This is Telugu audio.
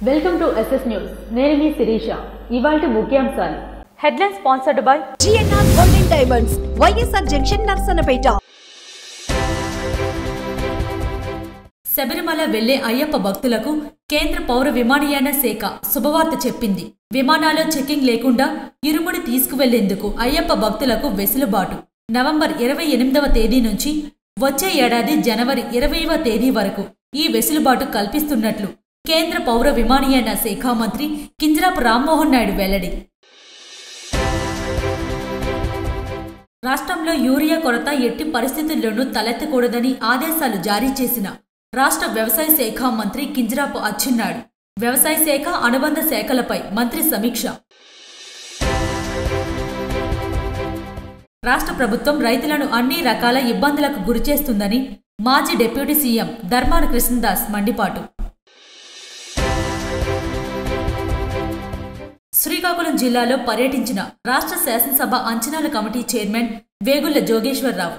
Welcome to SS news. నేను మీ శిరీష. ఇవాల్టి ముఖ్యాంశాలు. Headline sponsored by GNR golden diamonds, YSR junction, Narasannapeta. Sabarimala వెళ్లే అయ్యప్ప భక్తులకు కేంద్ర పౌర విమానయాన శాఖ శుభవార్త చెప్పింది. విమానాల్లో చెకింగ్ లేకుండా ఇరుముడి తీసుకువెళ్లేందుకు అయ్యప్ప భక్తులకు వెసులుబాటు. నవంబర్ 28వ తేదీ నుంచి వచ్చే ఏడాది జనవరి 20వ తేదీ వరకు ఈ వెసులుబాటు కల్పిస్తున్నట్లు కేంద్ర పౌర విమానయాన శాఖ మంత్రి కింజరాపు రామ్మోహన్ నాయుడు వెల్లడి. రాష్ట్రంలో యూరియా కొరత ఎట్టి పరిస్థితుల్లోనూ తలెత్తకూడదని ఆదేశాలు జారీ చేసిన రాష్ట్ర వ్యవసాయ శాఖ మంత్రి కింజరాపు అచ్చెన్నాయుడు వ్యవసాయ శాఖ అనుబంధ శాఖలపై మంత్రి సమీక్ష. రాష్ట్ర ప్రభుత్వం రైతులను అన్ని రకాల ఇబ్బందులకు గురిచేస్తుందని మాజీ డిప్యూటీ సీఎం ధర్మాన కృష్ణదాస్ మండిపాటు. శ్రీకాకుళం జిల్లాలో పర్యటించిన రాష్ట్ర శాసనసభ అంచనాల కమిటీ చైర్మన్ వేగుళ్ల జోగేశ్వరరావు